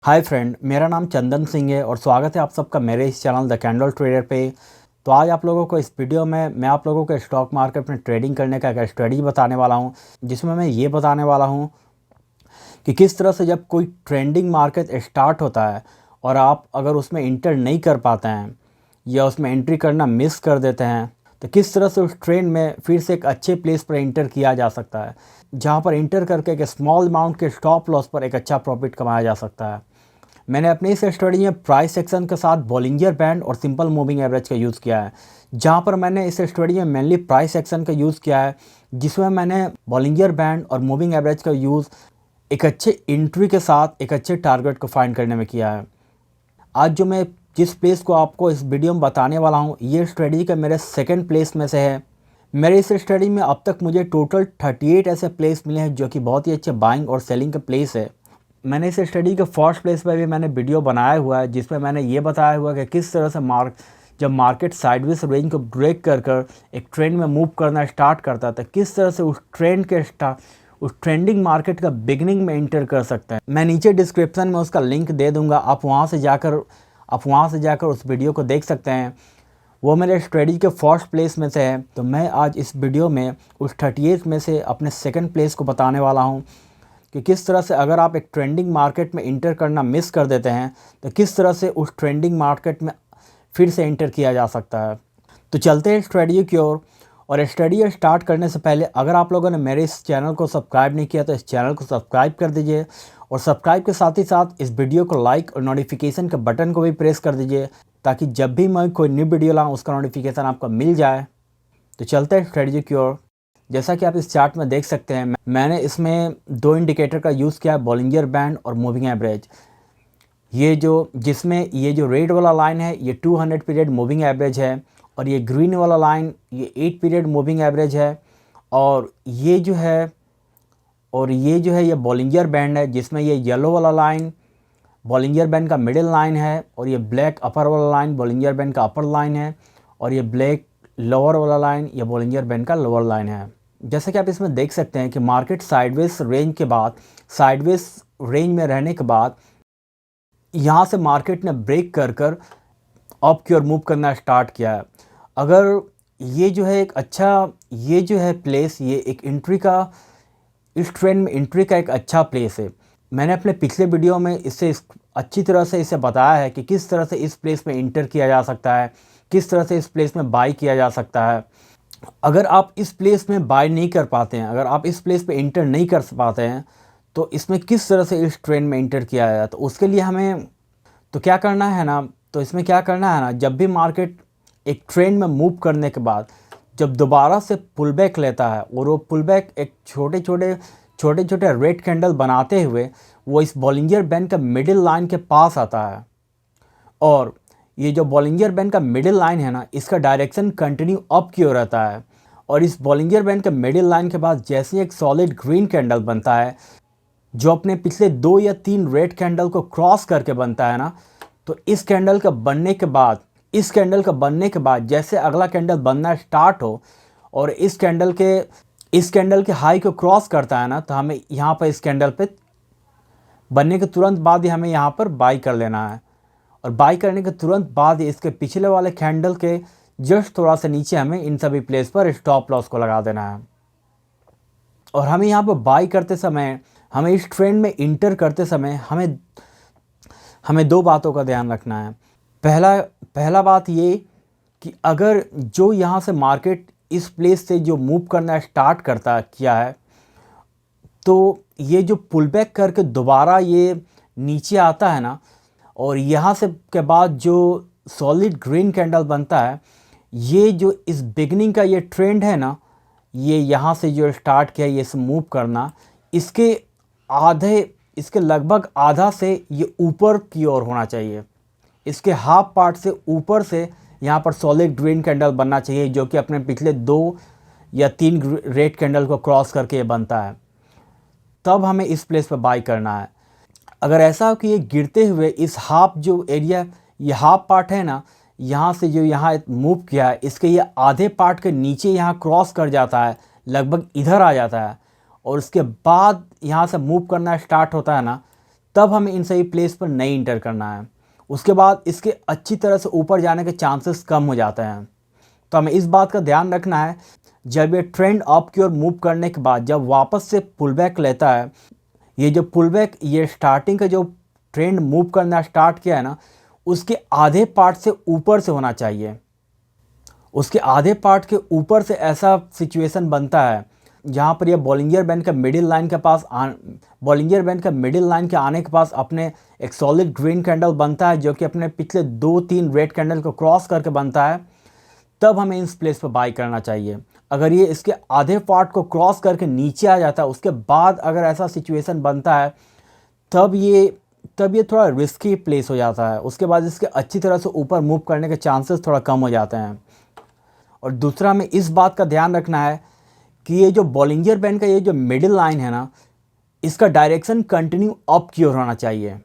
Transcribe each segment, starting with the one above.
Hi friend, मेरा नाम चंदन सिंह है और स्वागत है आप सबका मेरे इस चैनल द कैंडल ट्रेडर पे। तो आज आप लोगों को इस वीडियो में मैं आप लोगों को स्टॉक मार्केट में ट्रेडिंग करने का एक स्ट्रेटजी बताने वाला हूं, जिसमें मैं ये बताने वाला हूं कि किस तरह से जब कोई ट्रेंडिंग मार्केट स्टार्ट होता है और आप अगर उसमें इंटर नहीं कर पाते हैं या उसमें एंट्री करना मिस कर देते हैं, तो किस तरह से उस ट्रेंड में फिर से एक अच्छे प्लेस पर इंटर किया जा सकता है, जहाँ पर इंटर करके एक स्मॉल अमाउंट के स्टॉप लॉस पर एक अच्छा प्रॉफिट कमाया जा सकता है। मैंने अपनी इस स्टडी में प्राइस एक्शन के साथ बॉलिंजर बैंड और सिंपल मूविंग एवरेज का यूज़ किया है, जहां पर मैंने इस स्टडी में मेनली प्राइस एक्शन का यूज़ किया है, जिसमें मैंने बॉलिंजर बैंड और मूविंग एवरेज का यूज़ एक अच्छे एंट्री के साथ एक अच्छे टारगेट को फाइंड करने में किया है। आज जो मैं जिस प्लेस को आपको इस वीडियो में बताने वाला हूँ, ये स्टडी का मेरे सेकेंड प्लेस में से है। मेरे इस स्टडी में अब तक मुझे टोटल 38 ऐसे प्लेस मिले हैं जो कि बहुत ही अच्छे बाइंग और सेलिंग के प्लेस है। मैंने इस स्टडी के फर्स्ट प्लेस पर भी मैंने वीडियो बनाया हुआ है, जिसमें मैंने ये बताया हुआ है कि किस तरह से जब मार्केट साइडवेज रेंज को ब्रेक कर एक ट्रेंड में मूव करना स्टार्ट करता है, तो किस तरह से उस ट्रेंडिंग मार्केट का बिगनिंग में एंटर कर सकते हैं। मैं नीचे डिस्क्रिप्शन में उसका लिंक दे दूंगा, आप वहाँ से जाकर उस वीडियो को देख सकते हैं। वो मेरे स्टडी के फर्स्ट प्लेस में से है। तो मैं आज इस वीडियो में उस 38 में से अपने सेकंड प्लेस को बताने वाला हूँ कि किस तरह से अगर आप एक ट्रेंडिंग मार्केट में इंटर करना मिस कर देते हैं, तो किस तरह से उस ट्रेंडिंग मार्केट में फिर से इंटर किया जा सकता है। तो चलते हैं स्टडी की ओर। और स्टडी स्टार्ट करने से पहले अगर आप लोगों ने मेरे इस चैनल को सब्सक्राइब नहीं किया तो इस चैनल को सब्सक्राइब कर दीजिए, और सब्सक्राइब के साथ ही साथ इस वीडियो को लाइक और नोटिफिकेशन के बटन को भी प्रेस कर दीजिए, ताकि जब भी मैं कोई न्यू वीडियो लाऊँ उसका नोटिफिकेशन आपको मिल जाए। तो चलते हैं स्ट्रेटजी की ओर। जैसा कि आप इस चार्ट में देख सकते हैं, मैंने इसमें दो इंडिकेटर का यूज़ किया है, बॉलिंजर बैंड और मूविंग एवरेज। ये जो रेड वाला लाइन है ये 200 पीरियड मूविंग एवरेज है, और ये ग्रीन वाला लाइन ये 8 पीरियड मूविंग एवरेज है, और ये जो है ये बॉलिंजर बैंड है, जिसमें ये येलो वाला लाइन बॉलिंजर बैंड का मिडिल लाइन है, और ये ब्लैक अपर वाला लाइन बॉलिंजर बैंड का अपर लाइन है, और ये ब्लैक लोअर वाला लाइन ये बॉलिंजर बैंड का लोअर लाइन है। जैसे कि आप इसमें देख सकते हैं कि मार्केट साइडवेज रेंज में रहने के बाद यहाँ से मार्केट ने ब्रेक कर अप की ओर मूव करना स्टार्ट किया है। अगर ये जो है प्लेस, ये एक एंट्री का, इस ट्रेंड में एंट्री का एक अच्छा प्लेस है। मैंने अपने पिछले वीडियो में अच्छी तरह से इसे बताया है कि किस तरह से इस प्लेस में इंटर किया जा सकता है, किस तरह से इस प्लेस में बाई किया जा सकता है। अगर आप इस प्लेस में बाय नहीं कर पाते हैं, अगर आप इस प्लेस पे इंटर नहीं कर पाते हैं, तो इसमें किस तरह से इस ट्रेंड में इंटर किया जाए, तो उसके लिए हमें क्या करना है ना, जब भी मार्केट एक ट्रेंड में मूव करने के बाद जब दोबारा से पुल बैक लेता है, और वो पुल बैक एक छोटे छोटे रेड कैंडल बनाते हुए वो इस बॉलिंजर बैंड का मिडिल लाइन के पास आता है, और ये जो बॉलिंजर बैंड का मिडिल लाइन है ना, इसका डायरेक्शन कंटिन्यू अप की ओर रहता है, और इस बॉलिंजर बैंड के मिडिल लाइन के बाद जैसे ही एक सॉलिड ग्रीन कैंडल बनता है, जो अपने पिछले 2 या 3 रेड कैंडल को क्रॉस करके बनता है ना, तो इस कैंडल का बनने के बाद जैसे अगला कैंडल बनना स्टार्ट हो और इस कैंडल के हाई को क्रॉस करता है ना, तो हमें यहाँ पर इस कैंडल पे बनने के तुरंत बाद ही हमें यहाँ पर बाई कर लेना है, और बाई करने के तुरंत बाद इसके पिछले वाले कैंडल के जस्ट थोड़ा सा नीचे हमें इन सभी प्लेस पर स्टॉप लॉस को लगा देना है। और हमें यहाँ पर बाई करते समय, हमें इस ट्रेंड में इंटर करते समय हमें 2 बातों का ध्यान रखना है। पहला बात ये कि अगर जो यहाँ से मार्केट इस प्लेस से जो मूव करना स्टार्ट किया है, तो ये जो पुल बैक करके दोबारा ये नीचे आता है ना, और यहाँ से के बाद जो सॉलिड ग्रीन कैंडल बनता है, ये जो इस बिगनिंग का ये ट्रेंड है ना, ये यहाँ से जो स्टार्ट किया ये मूव करना, इसके लगभग आधा से ये ऊपर की ओर होना चाहिए। इसके हाफ पार्ट से ऊपर से यहाँ पर सॉलिड ग्रीन कैंडल बनना चाहिए, जो कि अपने पिछले 2 या 3 रेड कैंडल को क्रॉस करके ये बनता है। तब हमें इस प्लेस पर बाई करना है। अगर ऐसा हो कि ये गिरते हुए इस ये हाफ पार्ट है ना, यहाँ से जो यहाँ मूव किया है, इसके ये आधे पार्ट के नीचे यहाँ क्रॉस कर जाता है, लगभग इधर आ जाता है, और उसके बाद यहाँ से मूव करना स्टार्ट होता है ना, तब हमें इन सभी प्लेस पर नहीं इंटर करना है। उसके बाद इसके अच्छी तरह से ऊपर जाने के चांसेस कम हो जाते हैं। तो हमें इस बात का ध्यान रखना है, जब ये ट्रेंड अप की ओर मूव करने के बाद जब वापस से पुल बैक लेता है, ये जो पुल बैक, ये स्टार्टिंग का जो ट्रेंड मूव करना स्टार्ट किया है ना, उसके आधे पार्ट से ऊपर से होना चाहिए। उसके आधे पार्ट के ऊपर से ऐसा सिचुएशन बनता है जहाँ पर यह बॉलिंजर बैंड का मिडिल लाइन के पास बॉलिंजर बैंड का मिडिल लाइन के आने के पास अपने एक सॉलिड ग्रीन कैंडल बनता है, जो कि अपने पिछले 2-3 रेड कैंडल को क्रॉस करके बनता है। तब हमें इस प्लेस पर बाई करना चाहिए। अगर ये इसके आधे पार्ट को क्रॉस करके नीचे आ जाता है, उसके बाद अगर ऐसा सिचुएशन बनता है, तब ये थोड़ा रिस्की प्लेस हो जाता है। उसके बाद इसके अच्छी तरह से ऊपर मूव करने के चांसेस थोड़ा कम हो जाते हैं। और दूसरा, हमें इस बात का ध्यान रखना है कि ये जो बॉलिंजर बैंड का ये जो मिडिल लाइन है ना, इसका डायरेक्शन कंटिन्यू अप की ओर होना चाहिए।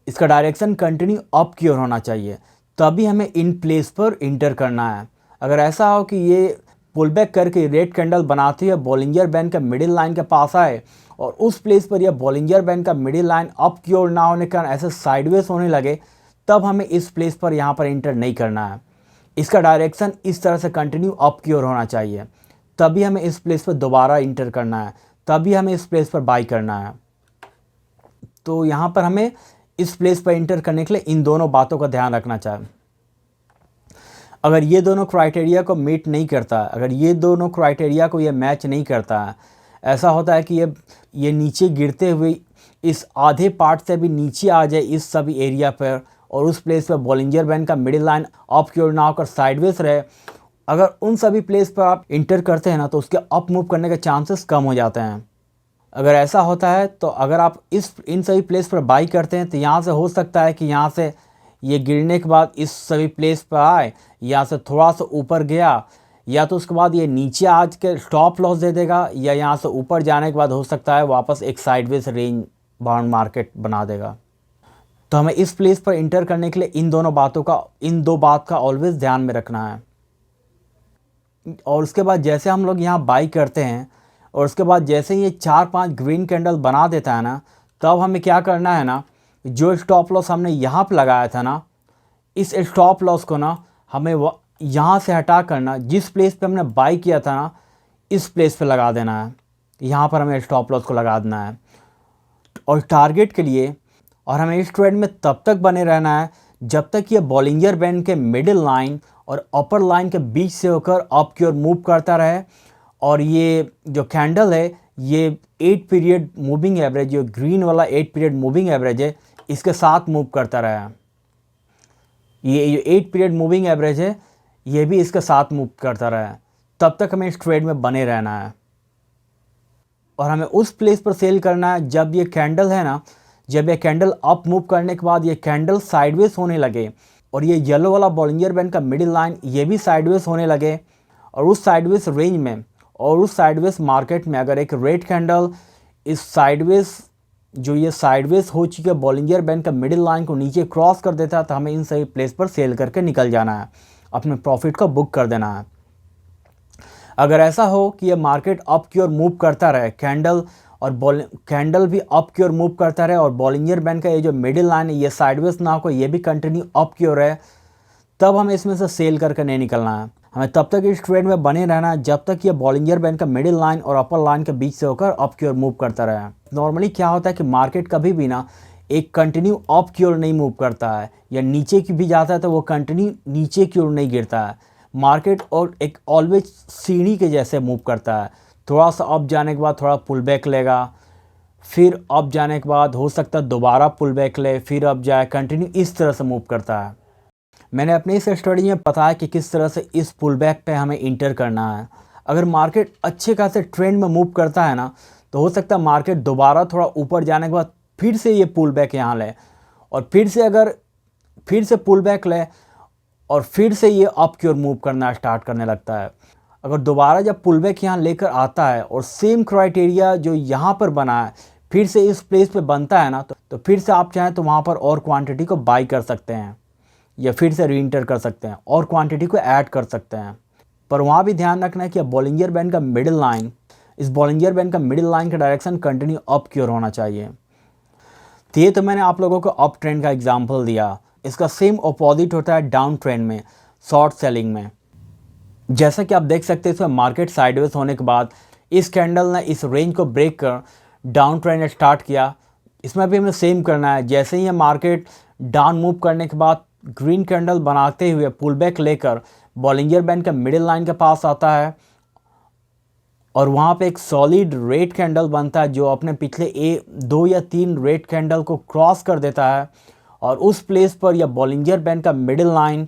इसका डायरेक्शन कंटिन्यू अप की ओर होना चाहिए, तभी हमें इन प्लेस पर इंटर करना है। अगर ऐसा हो कि ये पुल बैक करके रेड कैंडल बनाती है, बॉलिंजर बैंड का मिडिल लाइन के पास आए और उस प्लेस पर यह बॉलिंजर बैंड का मिडिल लाइन अप की ओर ना होने के कारण ऐसे साइडवेज होने लगे, तब हमें इस प्लेस पर यहाँ पर इंटर नहीं करना है। इसका डायरेक्शन इस तरह से कंटिन्यू अप की ओर होना चाहिए, तभी हमें इस प्लेस पर दोबारा इंटर करना है, तभी हमें इस प्लेस पर बाई करना है। तो यहाँ पर हमें इस प्लेस पर इंटर करने के लिए इन दोनों बातों का ध्यान रखना चाहिए। अगर ये दोनों क्राइटेरिया को मीट नहीं करता, अगर ये दोनों क्राइटेरिया को ये मैच नहीं करता है, ऐसा होता है कि ये नीचे गिरते हुए इस आधे पार्ट से भी नीचे आ जाए इस सभी एरिया पर, और उस प्लेस पर बॉलिंजर बैंड का मिडिल लाइन अप की ओर ना होकर साइडवेज रहे, अगर उन सभी प्लेस पर आप इंटर करते हैं ना, तो उसके अप मूव करने के चांसेस कम हो जाते हैं। अगर ऐसा होता है तो अगर आप इन सभी प्लेस पर बाई करते हैं, तो यहाँ से हो सकता है कि यहाँ से ये गिरने के बाद इस सभी प्लेस पर आए, यहाँ से थोड़ा सा ऊपर गया, या तो उसके बाद ये नीचे आज के स्टॉप लॉस दे देगा, या यहाँ से ऊपर जाने के बाद हो सकता है वापस एक साइडवेज रेंज बाउंड मार्केट बना देगा। तो हमें इस प्लेस पर इंटर करने के लिए इन दो बात का ऑलवेज ध्यान में रखना है। और उसके बाद जैसे हम लोग यहाँ बाई करते हैं और उसके बाद जैसे ही ये 4-5 ग्रीन कैंडल बना देता है ना, तब हमें क्या करना है ना, जो स्टॉप लॉस हमने यहाँ पे लगाया था ना, इस स्टॉप लॉस को ना हमें यहाँ से हटा करना, जिस प्लेस पे हमने बाई किया था ना, इस प्लेस पे लगा देना है। यहाँ पर हमें स्टॉप लॉस को लगा देना है और टारगेट के लिए। और हमें इस ट्रेड में तब तक बने रहना है जब तक ये बॉलिंजर बैंड के मिडिल लाइन और अपर लाइन के बीच से होकर अप की ओर मूव करता रहे, और ये जो कैंडल है ये 8 पीरियड मूविंग एवरेज, जो ग्रीन वाला 8 पीरियड मूविंग एवरेज है, इसके साथ मूव करता रहा। ये जो 8 पीरियड मूविंग एवरेज है ये भी इसके साथ मूव करता रहा। तब तक हमें इस ट्रेड में बने रहना है और हमें उस प्लेस पर सेल करना है जब ये कैंडल है ना, जब ये कैंडल अप मूव करने के बाद ये कैंडल साइडवेज होने लगे और ये येलो वाला बॉलिंजर बैंड का मिडिल लाइन ये भी साइडवेज होने लगे, और उस साइडवेज रेंज में और उस साइडवेज मार्केट में अगर एक रेड कैंडल इस साइडवेज, जो ये साइडवेज हो चुके बॉलिंजर बैंड का मिडिल लाइन को नीचे क्रॉस कर देता है, तो हमें इन सभी प्लेस पर सेल करके निकल जाना है, अपने प्रॉफिट को बुक कर देना है। अगर ऐसा हो कि ये मार्केट अप की ओर मूव करता रहे, कैंडल भी अप की ओर मूव करता रहे, और बॉलिंजर बैंड का ये जो मिडिल लाइन है ये साइडवेज ना हो, ये भी कंटिन्यू अप की ओर है, तब हमें इसमें से सेल करके नहीं निकलना है। हमें तब तक इस ट्रेड में बने रहना है जब तक ये बॉलिंजर बैंड का मिडिल लाइन और अपर लाइन के बीच से होकर अप की ओर मूव करता रहे। नॉर्मली क्या होता है कि मार्केट कभी भी ना एक कंटिन्यू अप की ओर नहीं मूव करता है, या नीचे की भी जाता है तो वो कंटिन्यू नीचे की ओर नहीं गिरता है। मार्केट और एक ऑलवेज सीढ़ी के जैसे मूव करता है, थोड़ा सा अप जाने के बाद थोड़ा पुल बैक लेगा, फिर अप जाने के बाद हो सकता है दोबारा पुल बैक ले, फिर अप जाए, कंटिन्यू इस तरह से मूव करता है। मैंने अपनी इस स्टडी में बताया कि किस तरह से इस पुल बैक पे हमें इंटर करना है। अगर मार्केट अच्छे खासे ट्रेंड में मूव करता है ना, तो हो सकता है मार्केट दोबारा थोड़ा ऊपर जाने के बाद फिर से ये पुल बैक यहाँ ले, और फिर से पुल बैक ले, और फिर से ये अप की ओर मूव करना स्टार्ट करने लगता है। अगर दोबारा जब पुल बैक यहाँ लेकर आता है और सेम क्राइटेरिया जो यहाँ पर बना है फिर से इस प्लेस पे बनता है ना, तो फिर से आप चाहें तो वहाँ पर और क्वांटिटी को बाई कर सकते हैं, या फिर से रीइंटर कर सकते हैं और क्वांटिटी को ऐड कर सकते हैं। पर वहाँ भी ध्यान रखना है कि बॉलिंजर बैंड का मिडिल लाइन, इस बॉलिंजर बैंड का मिडिल लाइन का डायरेक्शन कंटिन्यू अप की ओर होना चाहिए। तो ये तो मैंने आप लोगों को अप ट्रेंड का एग्जांपल दिया। इसका सेम अपोजिट होता है डाउन ट्रेंड में, शॉर्ट सेलिंग में। जैसा कि आप देख सकते हैं इसमें मार्केट साइडवेज होने के बाद इस कैंडल ने इस रेंज को ब्रेक कर डाउन ट्रेंड स्टार्ट किया। इसमें भी हमें सेम करना है। जैसे ही ये मार्केट डाउन मूव करने के बाद ग्रीन कैंडल बनाते हुए पुल बैक लेकर बॉलिंजर बैंड का मिडिल लाइन के पास आता है और वहाँ पे एक सॉलिड रेड कैंडल बनता है जो अपने पिछले 2 या 3 रेड कैंडल को क्रॉस कर देता है और उस प्लेस पर यह बॉलिंजर बैंड का middle line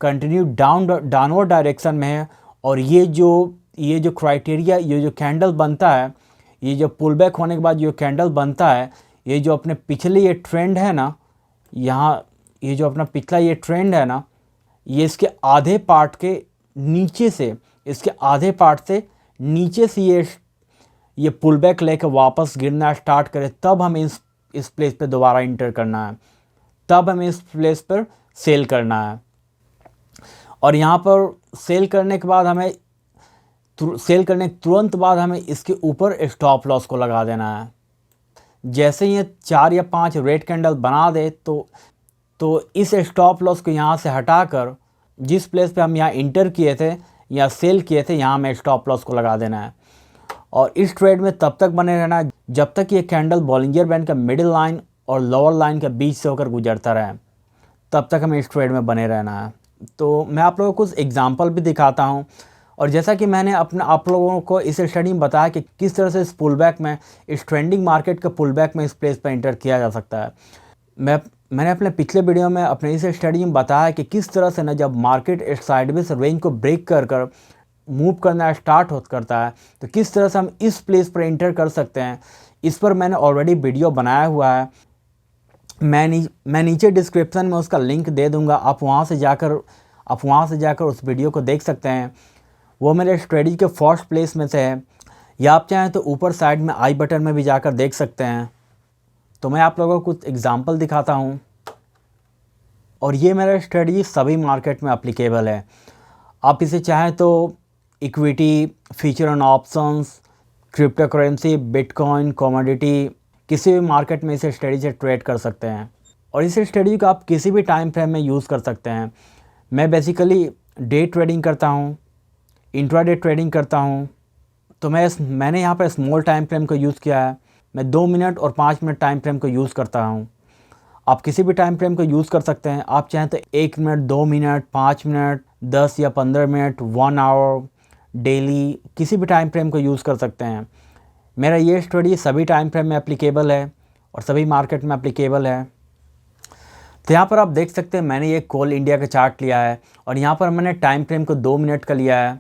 continue downward direction में है। और ये जो क्राइटेरिया, ये जो कैंडल बनता है, ये जो पुल बैक होने के बाद जो कैंडल बनता है, ये जो अपने पिछले ये ट्रेंड है ना, यहाँ ये जो अपना पिछला ये ट्रेंड है ना, ये इसके आधे पार्ट के नीचे से, इसके आधे पार्ट से नीचे से ये पुल बैक लेकर वापस गिरना स्टार्ट करे, तब हमें इस प्लेस पे दोबारा इंटर करना है, तब हमें इस प्लेस पर सेल करना है। और यहाँ पर सेल करने के बाद हमें तुरंत बाद हमें इसके ऊपर स्टॉप लॉस को लगा देना है। जैसे ही ये 4 या 5 रेड कैंडल बना दे तो इस स्टॉप लॉस को यहाँ से हटाकर जिस प्लेस पे हम यहाँ इंटर किए थे या सेल किए थे, यहाँ हमें स्टॉप लॉस को लगा देना है। और इस ट्रेड में तब तक बने रहना है जब तक ये कैंडल बॉलिंजर बैंड का मिडिल लाइन और लोअर लाइन के बीच से होकर गुजरता रहे, तब तक हमें इस ट्रेड में बने रहना है। तो मैं आप लोगों को कुछ एग्जांपल भी दिखाता हूं। और जैसा कि मैंने आप लोगों को इस स्टडी में बताया कि किस तरह से इस पुल बैक में, इस ट्रेंडिंग मार्केट के पुल बैक में इस प्लेस पर इंटर किया जा सकता है। मैंने अपने पिछले वीडियो में अपने इस स्टडी में बताया कि किस तरह से ना जब मार्केट इस साइडवेज रेंज को ब्रेक कर मूव करना स्टार्ट करता है तो किस तरह से हम इस प्लेस पर इंटर कर सकते हैं। इस पर मैंने ऑलरेडी वीडियो बनाया हुआ है, मैं नीचे डिस्क्रिप्शन में उसका लिंक दे दूंगा। आप वहाँ से जाकर उस वीडियो को देख सकते हैं। वो मेरे स्ट्रेटजी के फर्स्ट प्लेस में से है, या आप चाहें तो ऊपर साइड में आई बटन में भी जाकर देख सकते हैं। तो मैं आप लोगों को कुछ एग्जांपल दिखाता हूँ और ये मेरा स्ट्रेटजी सभी मार्केट में एप्लीकेबल है। आप इसे चाहें तो equity, future and options, crypto currency, bitcoin, commodity, किसी भी मार्केट में इसे स्ट्रेटजी से ट्रेड कर सकते हैं। और इस स्ट्रेटजी को आप किसी भी टाइम फ्रेम में यूज़ कर सकते हैं। मैं बेसिकली डे ट्रेडिंग करता हूँ, इंट्राडे ट्रेडिंग करता हूँ। तो मैंने यहाँ पर स्मॉल टाइम फ्रेम को यूज़ किया है। मैं 2 मिनट और 5 मिनट टाइम फ्रेम को यूज़ करता हूँ। आप किसी भी टाइम फ्रेम को यूज़ कर सकते हैं। आप चाहें तो 1 मिनट, 2 मिनट, 5 मिनट, 10 या 15 मिनट, 1 आवर, डेली, किसी भी टाइम फ्रेम को यूज़ कर सकते हैं। मेरा ये स्टडी सभी टाइम फ्रेम में एप्लीकेबल है और सभी मार्केट में एप्लीकेबल है। तो यहाँ पर आप देख सकते हैं मैंने ये कोल इंडिया का चार्ट लिया है और यहाँ पर मैंने टाइम फ्रेम को 2 मिनट का लिया है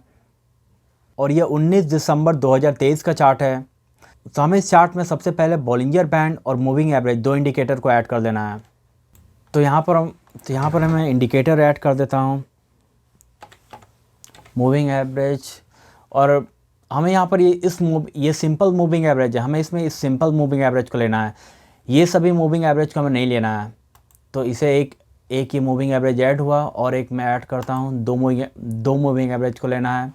और ये 19 दिसंबर 2023 का चार्ट है। तो हमें इस चार्ट में सबसे पहले बॉलिंजर बैंड और मूविंग एवरेज 2 इंडिकेटर को ऐड कर देना है। तो यहाँ पर मैं इंडिकेटर ऐड कर देता हूँ, मूविंग एवरेज, और हमें यहाँ पर ये सिंपल मूविंग एवरेज है, हमें इसमें इस सिंपल मूविंग एवरेज को लेना है। ये सभी मूविंग एवरेज को हमें नहीं लेना है। तो इसे एक ये मूविंग एवरेज ऐड हुआ और एक मैं ऐड करता हूँ, दो मूविंग एवरेज को लेना है।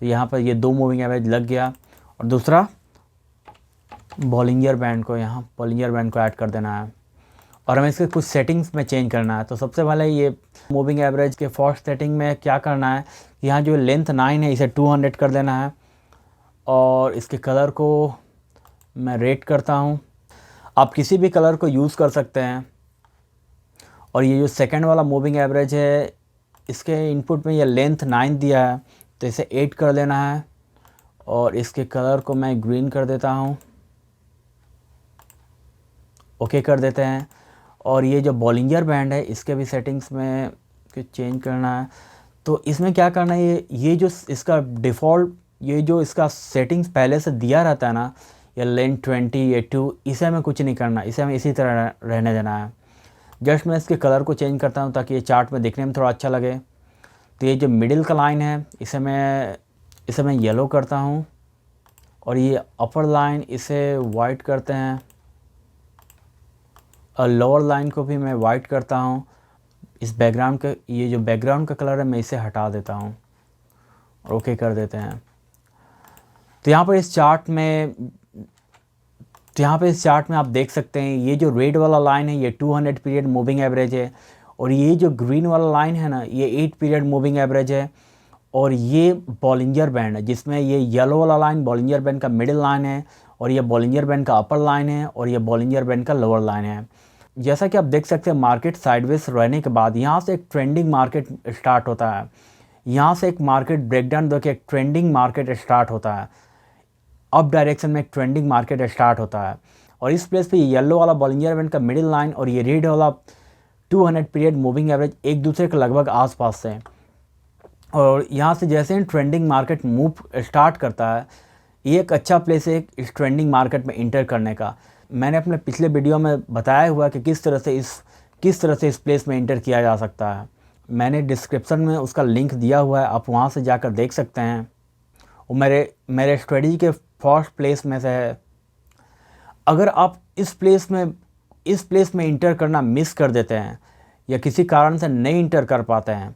तो यहाँ पर ये 2 मूविंग एवरेज लग गया और दूसरा बॉलिंजर बैंड को ऐड कर देना है और हमें इसके कुछ सेटिंग्स में चेंज करना है। तो सबसे पहले ये मूविंग एवरेज के फर्स्ट सेटिंग में क्या करना है, यहाँ जो लेंथ 9 है इसे 200 कर देना है और इसके कलर को मैं रेड करता हूँ। आप किसी भी कलर को यूज़ कर सकते हैं। और ये जो सेकंड वाला मूविंग एवरेज है, इसके इनपुट में ये लेंथ 9 दिया है तो इसे 8 कर देना है और इसके कलर को मैं ग्रीन कर देता हूँ, ओके कर देते हैं। और ये जो बॉलिंजर बैंड है इसके भी सेटिंग्स में कुछ चेंज करना है। तो इसमें क्या करना है, ये जो इसका डिफ़ॉल्ट, ये जो इसका सेटिंग्स पहले से दिया रहता है ना, या लेंथ 20 या 2, इसे हमें कुछ नहीं करना, इसे हमें इसी तरह रहने देना है। जस्ट मैं इसके कलर को चेंज करता हूँ ताकि ये चार्ट में दिखने में थोड़ा अच्छा लगे। तो ये जो मिडिल का लाइन है इसे मैं येलो करता हूँ और ये अपर लाइन इसे वाइट करते हैं और लोअर लाइन को भी मैं वाइट करता हूँ। इस बैकग्राउंड का, ये जो बैकग्राउंड का कलर है मैं इसे हटा देता हूँ और ओके कर देते हैं। तो यहाँ पर इस चार्ट में तो यहाँ पे इस चार्ट में आप देख सकते हैं ये जो रेड वाला लाइन है ये 200 पीरियड मूविंग एवरेज है, और ये जो ग्रीन वाला लाइन है ना ये 8 पीरियड मूविंग एवरेज है, और ये बॉलिंजर बैंड है जिसमें ये येलो वाला लाइन बॉलिंजर बैंड का मिडिल लाइन है, और ये बॉलिंजर बैंड का अपर लाइन है, और ये बॉलिंजर बैंड का लोअर लाइन है। जैसा कि आप देख सकते हैं मार्केट साइडवेज रहने के बाद यहाँ से एक ट्रेंडिंग मार्केट स्टार्ट होता है, यहाँ से एक मार्केट ब्रेकडाउन दो के एक ट्रेंडिंग मार्केट स्टार्ट होता है, अप डायरेक्शन में एक ट्रेंडिंग मार्केट स्टार्ट होता है। और इस प्लेस पे ये येलो वाला बॉलिंजर बैंड का मिडिल लाइन और ये रेड वाला 200 पीरियड मूविंग एवरेज एक दूसरे के लगभग आसपास से, और यहाँ से जैसे ही ट्रेंडिंग मार्केट मूव स्टार्ट करता है ये एक अच्छा प्लेस है इस ट्रेंडिंग मार्केट में इंटर करने का। मैंने अपने पिछले वीडियो में बताया हुआ कि किस तरह से इस प्लेस में इंटर किया जा सकता है। मैंने डिस्क्रिप्शन में उसका लिंक दिया हुआ है, आप वहाँ से जाकर देख सकते हैं। वो मेरे स्ट्रेटजी के फर्स्ट प्लेस में से है। अगर आप इस प्लेस में इंटर करना मिस कर देते हैं या किसी कारण से नहीं इंटर कर पाते हैं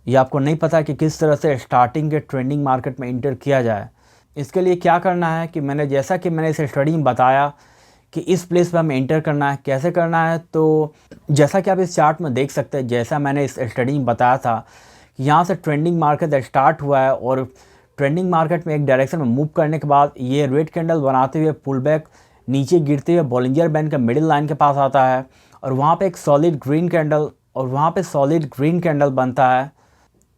या आपको नहीं पता कि किस तरह से स्टार्टिंग के ट्रेंडिंग मार्केट में इंटर किया जाए, इसके लिए क्या करना है कि जैसा कि मैंने इस स्टडी में बताया कि इस प्लेस पर हमें इंटर करना है, कैसे करना है। तो जैसा कि आप इस चार्ट में देख सकते हैं, जैसा मैंने इस स्टडी में बताया था कि यहाँ से ट्रेंडिंग मार्केट स्टार्ट हुआ है और ट्रेंडिंग मार्केट में एक डायरेक्शन में मूव करने के बाद ये रेड कैंडल बनाते हुए पुल बैक नीचे गिरते हुए बॉलिंजर बैंड का मिडिल लाइन के पास आता है, और वहाँ पे एक सॉलिड ग्रीन कैंडल बनता है।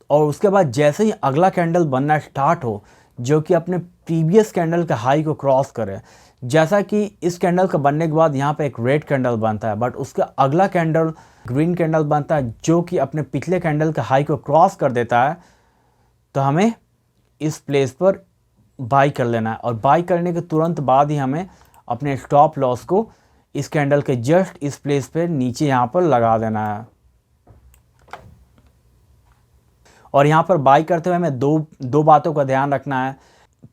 और उसके बाद जैसे ही अगला कैंडल बनना स्टार्ट हो जो कि अपने प्रीवियस कैंडल के हाई को क्रॉस करे, जैसा कि इस कैंडल का बनने के बाद यहाँ पे एक रेड कैंडल बनता है, बट उसका अगला कैंडल ग्रीन कैंडल बनता है जो कि अपने पिछले कैंडल के हाई को क्रॉस कर देता है, तो हमें इस प्लेस पर बाई कर लेना है। और बाई करने के तुरंत बाद ही हमें अपने स्टॉप लॉस को इस कैंडल के जस्ट इस प्लेस पे नीचे यहाँ पर लगा देना है। और यहाँ पर बाई करते हुए हमें दो बातों का ध्यान रखना है।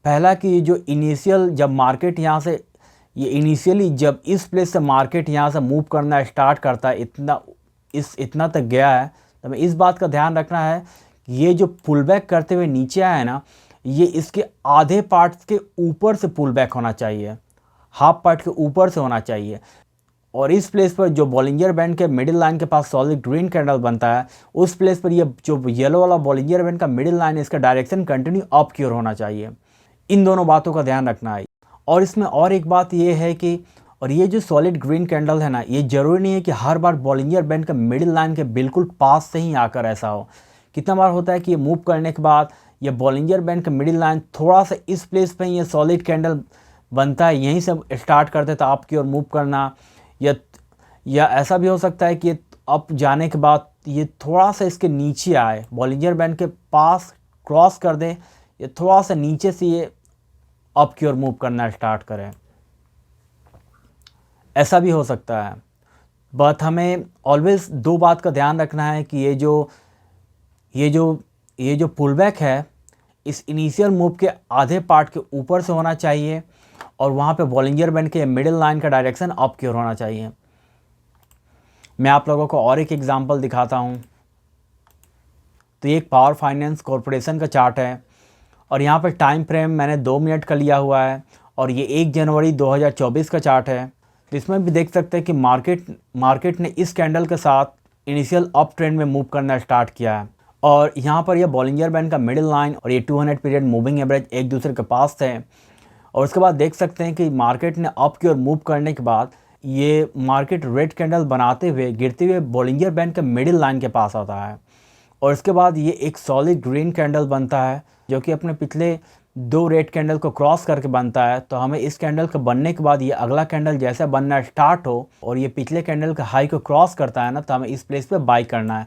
पहला कि जो इनिशियल जब मार्केट यहाँ से इनिशियली जब इस प्लेस से मार्केट यहाँ से मूव करना स्टार्ट करता है, इतना तक गया है, तो हमें इस बात का ध्यान रखना है कि ये जो पुल बैक करते हुए नीचे आया है ना, ये इसके आधे पार्ट के ऊपर से पुल बैक होना चाहिए, हाफ पार्ट के ऊपर से होना चाहिए। और इस प्लेस पर जो बॉलिंजर बैंड के मिडिल लाइन के पास सॉलिड ग्रीन कैंडल बनता है, उस प्लेस पर ये जो येलो वाला बॉलिंजर बैंड का मिडिल लाइन है इसका डायरेक्शन कंटिन्यू अप की ओर होना चाहिए। इन दोनों बातों का ध्यान रखना है। और इसमें और एक बात ये है कि और ये जो सॉलिड ग्रीन कैंडल है ना, ये ज़रूरी नहीं है कि हर बार बॉलिंजर बैंड का मिडिल लाइन के बिल्कुल पास से ही आकर ऐसा हो। कितना बार होता है कि ये मूव करने के बाद ये बॉलिंजर बैंड का मिडिल लाइन थोड़ा सा इस प्लेस पर ये सॉलिड कैंडल बनता है, यहीं से स्टार्ट कर देता है आपकी ओर मूव करना, या ऐसा भी हो सकता है कि अप जाने के बाद ये थोड़ा सा इसके नीचे आए, बॉलिंजर बैंड के पास क्रॉस कर दे, ये थोड़ा सा नीचे से ये अप की ओर मूव करना स्टार्ट करें, ऐसा भी हो सकता है। बट हमें ऑलवेज दो बात का ध्यान रखना है कि ये जो पुल बैक है इस इनिशियल मूव के आधे पार्ट के ऊपर से होना चाहिए, और वहाँ पे बॉलिंजर बैंड के मिडिल लाइन का डायरेक्शन अप की ओर होना चाहिए। मैं आप लोगों को और एक एग्जांपल दिखाता हूँ। तो ये एक पावर फाइनेंस कॉरपोरेशन का चार्ट है, और यहाँ पर टाइम फ्रेम मैंने 2 मिनट का लिया हुआ है, और ये 1 जनवरी 2024 का चार्ट है। तो इसमें भी देख सकते हैं कि मार्केट ने इस कैंडल के साथ इनिशियल अप ट्रेंड में मूव करना स्टार्ट किया है, और यहाँ पर यह बॉलिंजर बैंड का मिडिल लाइन और ये 200 पीरियड मूविंग एवरेज एक दूसरे के पास थे। और उसके बाद देख सकते हैं कि मार्केट ने अप की ओर मूव करने के बाद ये मार्केट रेड कैंडल बनाते हुए गिरते हुए बॉलिंजर बैंड के मिडिल लाइन के पास आता है, और इसके बाद ये एक सॉलिड ग्रीन कैंडल बनता है जो कि अपने पिछले 2 रेड कैंडल को क्रॉस करके बनता है। तो हमें इस कैंडल के बनने के बाद ये अगला कैंडल जैसे बनना स्टार्ट हो और ये पिछले कैंडल का हाई को क्रॉस करता है ना, तो हमें इस प्लेस पे बाई करना है,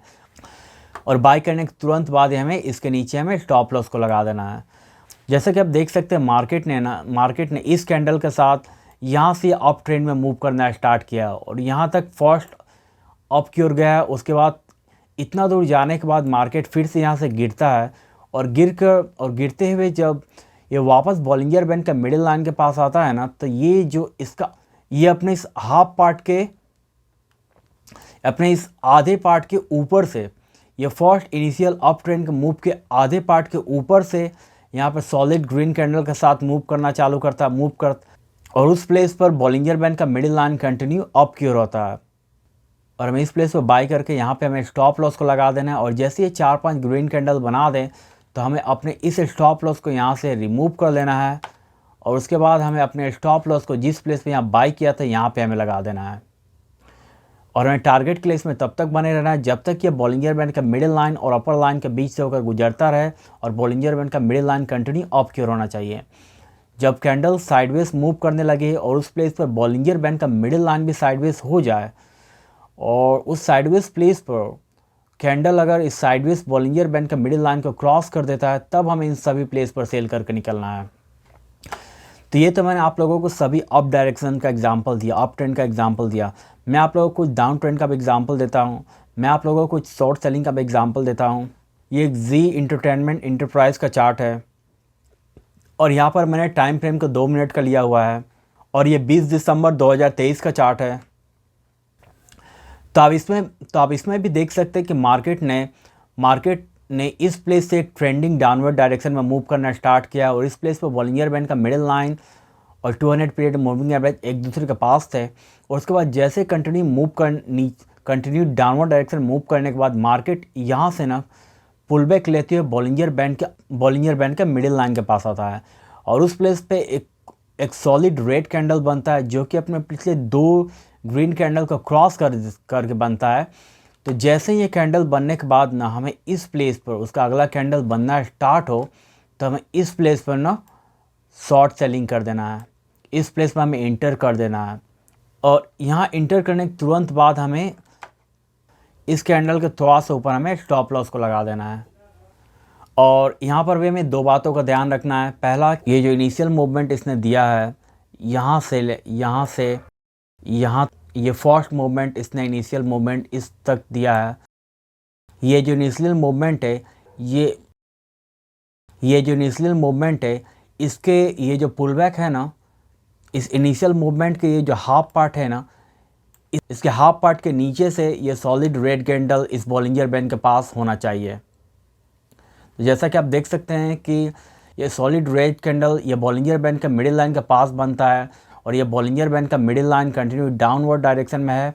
और बाई करने के तुरंत बाद हमें इसके नीचे हमें स्टॉप लॉस को लगा देना है। जैसे कि आप देख सकते हैं मार्केट ने इस कैंडल के साथ यहाँ से अप ट्रेंड में मूव करना स्टार्ट किया, और यहाँ तक फर्स्ट अप की ओर गया है। उसके बाद इतना दूर जाने के बाद मार्केट फिर से यहाँ से गिरता है, और गिरते हुए जब ये वापस बॉलिंजर बैंड का मिडिल लाइन के पास आता है ना, तो ये अपने इस हाफ पार्ट के अपने इस आधे पार्ट के ऊपर से ये फर्स्ट इनिशियल अप ट्रेंड के मूव के आधे पार्ट के ऊपर से यहाँ पर सॉलिड ग्रीन कैंडल के साथ मूव करना चालू करता है, और उस प्लेस पर बॉलिंजर बैंड का मिडिल लाइन कंटिन्यू अप की ओर होता है और हमें इस प्लेस पर बाई करके यहाँ पे हमें स्टॉप लॉस को लगा देना है। और जैसे ये 4-5 ग्रीन कैंडल बना दें तो हमें अपने इस स्टॉप लॉस को यहाँ से रिमूव कर लेना है और उसके बाद हमें अपने स्टॉप लॉस को जिस प्लेस पे यहाँ बाई किया था यहाँ पे हमें लगा देना है। और हमें टारगेट के लिए इसमें तब तक बने रहना है जब तक ये बॉलिंजर बैंड का मिडिल लाइन और अपर लाइन के बीच से होकर गुजरता रहे और बॉलिंजर बैंड का मिडिल लाइन कंटिन्यू अप की ओर होना चाहिए। जब कैंडल साइडवेज मूव करने लगे और उस प्लेस पर बॉलिंजर बैंड का मिडिल लाइन भी साइडवेज हो जाए और उस साइडवेज प्लेस पर कैंडल अगर इस साइडवेज बॉलिंजर बैंड का मिडिल लाइन को क्रॉस कर देता है तब हमें इन सभी प्लेस पर सेल करके निकलना है। तो ये तो मैंने आप लोगों को सभी अप डायरेक्शन का एग्जांपल दिया, अप ट्रेंड का एग्जांपल दिया। मैं आप लोगों को कुछ डाउन ट्रेंड का भी एग्जांपल देता हूँ। मैं आप लोगों को कुछ शॉर्ट सेलिंग का भी एग्जांपल देता हूँ। ये एक जी एंटरटेनमेंट इंटरप्राइज का चार्ट है और यहाँ पर मैंने टाइम फ्रेम को 2 मिनट का लिया हुआ है और ये 20 दिसंबर 2023 का चार्ट है। तो आप इसमें भी देख सकते हैं कि मार्केट ने इस प्लेस से एक ट्रेंडिंग डाउनवर्ड डायरेक्शन में मूव करना स्टार्ट किया और इस प्लेस पर बॉलिंजर बैंड का मिडिल लाइन और 200 पीरियड मूविंग एवरेज एक दूसरे के पास थे और उसके बाद जैसे कंटिन्यू डाउनवर्ड डायरेक्शन मूव करने के बाद मार्केट यहाँ से ना पुल बैक लेते हुए बॉलिंजर बैंड के मिडिल लाइन के पास आता है और उस प्लेस पे एक सॉलिड रेड कैंडल बनता है जो कि अपने पिछले 2 ग्रीन कैंडल को क्रॉस करके बनता है। तो जैसे ये कैंडल बनने के बाद ना हमें इस प्लेस पर उसका अगला कैंडल बनना स्टार्ट हो तो हमें इस प्लेस पर ना शॉर्ट सेलिंग कर देना है, इस प्लेस पर हमें इंटर कर देना है और यहाँ इंटर करने के तुरंत बाद हमें इस कैंडल के थोड़ा सा ऊपर हमें स्टॉप लॉस को लगा देना है। और यहाँ पर भी हमें 2 बातों का ध्यान रखना है। पहला, ये जो इनिशियल मूवमेंट इसने दिया है यहाँ से यहाँ, ये फर्स्ट मूवमेंट इसने इनिशियल मूवमेंट इस तक दिया है। ये जो इनिशियल मूवमेंट है इसके ये जो पुल बैक है ना, इस इनिशियल मूवमेंट के ये जो हाफ पार्ट है ना, इसके हाफ पार्ट के नीचे से ये सॉलिड रेड कैंडल इस बॉलिंजर बैंड के पास होना चाहिए। तो जैसा कि आप देख सकते हैं कि ये सॉलिड रेड कैंडल ये बॉलिंजर बैंड के मिडिल लाइन के पास बनता है और ये बॉलिंजर बैंड का middle line continue downward direction में है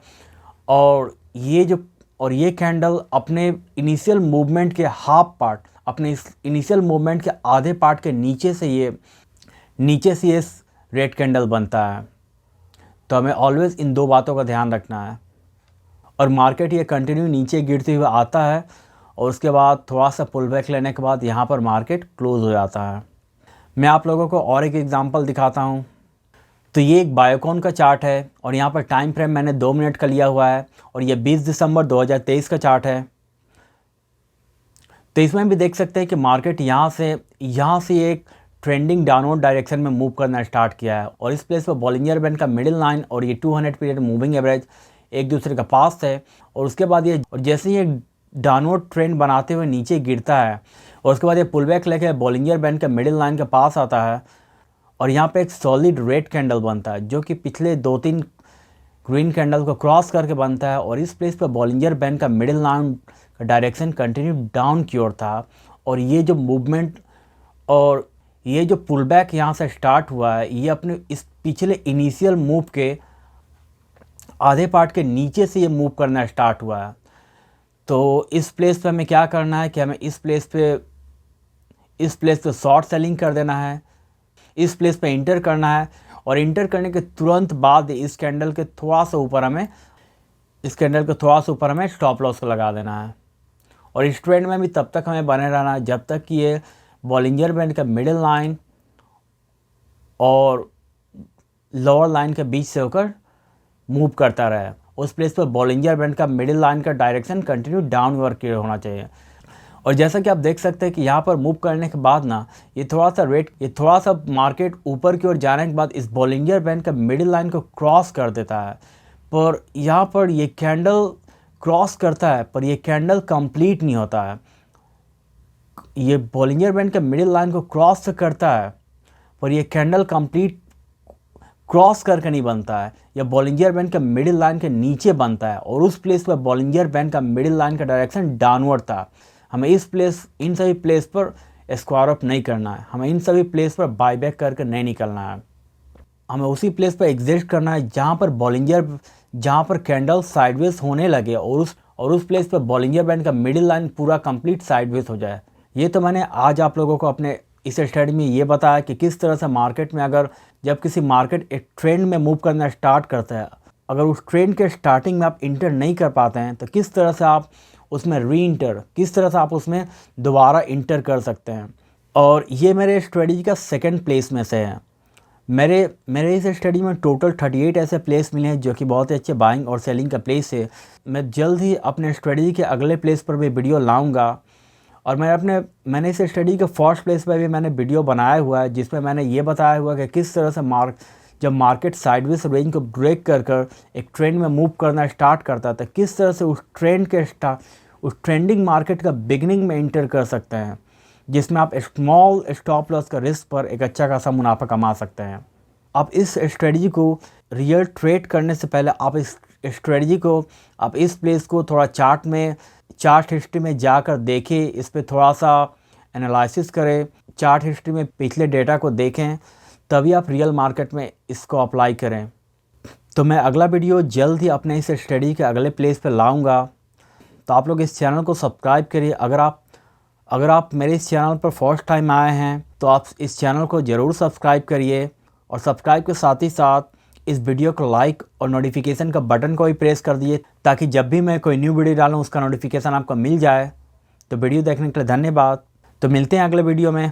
और ये कैंडल अपने इनिशियल मूवमेंट के हाफ पार्ट, अपने इनिशियल मूवमेंट के आधे पार्ट के नीचे से ये रेड कैंडल बनता है। तो हमें ऑलवेज इन 2 बातों का ध्यान रखना है। और मार्केट ये कंटिन्यू नीचे गिरते हुए आता है और उसके बाद थोड़ा सा पुल बैक लेने के बाद यहाँ पर मार्केट क्लोज हो जाता है। मैं आप लोगों को और एक एग्जांपल दिखाता हूँ। तो ये एक बायोकॉन का चार्ट है और यहाँ पर टाइम फ्रेम मैंने 2 मिनट का लिया हुआ है और ये 20 दिसंबर 2023 का चार्ट है। तो इसमें भी देख सकते हैं कि मार्केट यहाँ से एक ट्रेंडिंग डाउनवर्ड डायरेक्शन में मूव करना स्टार्ट किया है और इस प्लेस पर बॉलिंजर बैंड का मिडिल लाइन और ये 200 पीरियड मूविंग एवरेज एक दूसरे के पास है और उसके बाद जैसे ये डाउनवर्ड ट्रेंड बनाते हुए नीचे गिरता है और उसके बाद ये पुल बैक लेके बॉलिंजर बैंड के मिडिल लाइन के पास आता है और यहाँ पे एक सॉलिड रेड कैंडल बनता है जो कि पिछले 2-3 ग्रीन कैंडल को क्रॉस करके बनता है और इस प्लेस पर बॉलिंजर बैंड का मिडिल लाइन का डायरेक्शन कंटिन्यू डाउन की ओर था और ये जो मूवमेंट और ये जो पुल बैक यहाँ से स्टार्ट हुआ है ये अपने इस पिछले इनिशियल मूव के आधे पार्ट के नीचे से ये मूव करना स्टार्ट हुआ है। तो इस प्लेस पे हमें क्या करना है कि हमें इस प्लेस पे शॉर्ट सेलिंग कर देना है, इस प्लेस पे इंटर करना है और इंटर करने के तुरंत बाद इस कैंडल के थोड़ा सा ऊपर हमें स्टॉप लॉस को लगा देना है। और इस ट्रेंड में भी तब तक हमें बने रहना है जब तक कि ये बॉलिंजर बैंड का मिडिल लाइन और लोअर लाइन के बीच से होकर मूव करता रहे। उस प्लेस पर बॉलिंजर बैंड का मिडिल लाइन का डायरेक्शन कंटिन्यू डाउनवर्ड की होना चाहिए। और जैसा कि आप देख सकते हैं कि यहाँ पर मूव करने के बाद ना ये थोड़ा सा मार्केट ऊपर की ओर जाने के बाद इस बॉलिंजर बैंड का मिडिल लाइन को क्रॉस कर देता है। पर यहाँ पर ये कैंडल क्रॉस करता है पर ये कैंडल कंप्लीट नहीं होता है। ये बॉलिंजर बैंड के मिडिल लाइन को क्रॉस करता है पर ये कैंडल कंप्लीट क्रॉस करके नहीं बनता है। यह बॉलिंजर बैंड के मिडिल लाइन के नीचे बनता है और उस प्लेस पर बॉलिंजर बैंड का मिडिल लाइन का डायरेक्शन डाउनवर्ड था। हमें इन सभी प्लेस पर स्क्वायर अप नहीं करना है, हमें इन सभी प्लेस पर बाईबैक करके नहीं निकलना है। हमें उसी प्लेस पर एग्जिस्ट करना है जहाँ पर कैंडल साइडवेज होने लगे और उस प्लेस पर बॉलिंजर बैंड का मिडिल लाइन पूरा कंप्लीट साइडवेज हो जाए। ये तो मैंने आज आप लोगों को अपने इस स्टडी में ये बताया कि किस तरह से मार्केट में जब किसी मार्केट एक ट्रेंड में मूव करना स्टार्ट करता है, अगर उस ट्रेंड के स्टार्टिंग में आप इंटर नहीं कर पाते हैं तो किस तरह से आप उसमें किस तरह से आप उसमें दोबारा इंटर कर सकते हैं। और ये मेरे स्ट्रेटजी का सेकंड प्लेस में से है। मेरे इस स्टडी में टोटल 38 ऐसे प्लेस मिले हैं जो कि बहुत ही अच्छे बाइंग और सेलिंग का प्लेस है। मैं जल्द ही अपने स्टडी के अगले प्लेस पर भी वीडियो लाऊंगा और मैंने इस स्टडी के फर्स्ट प्लेस पर भी मैंने वीडियो बनाया हुआ है जिसमें मैंने ये बताया हुआ कि किस तरह से जब मार्केट साइडवेज रेंज को ब्रेक कर एक ट्रेंड में मूव करना स्टार्ट करता है तो किस तरह से उस ट्रेंडिंग मार्केट का बिगनिंग में इंटर कर सकते हैं, जिसमें आप स्मॉल स्टॉप लॉस का रिस्क पर एक अच्छा खासा मुनाफा कमा सकते हैं। आप इस स्ट्रेटजी को रियल ट्रेड करने से पहले आप इस प्लेस को थोड़ा चार्ट हिस्ट्री में जाकर देखें, इस पर थोड़ा सा एनालिसिस करें, चार्ट हिस्ट्री में पिछले डेटा को देखें, तभी आप रियल मार्केट में इसको अप्लाई करें। तो मैं अगला वीडियो जल्द ही अपने इस स्टडी के अगले प्लेस पर लाऊंगा। तो आप लोग इस चैनल को सब्सक्राइब करिए। अगर आप मेरे इस चैनल पर फर्स्ट टाइम आए हैं तो आप इस चैनल को ज़रूर सब्सक्राइब करिए और सब्सक्राइब के साथ ही साथ इस वीडियो को लाइक और नोटिफिकेशन का बटन को भी प्रेस कर दिए ताकि जब भी मैं कोई न्यू वीडियो डालूँ उसका नोटिफिकेशन आपको मिल जाए। तो वीडियो देखने के लिए धन्यवाद। तो मिलते हैं अगले वीडियो में।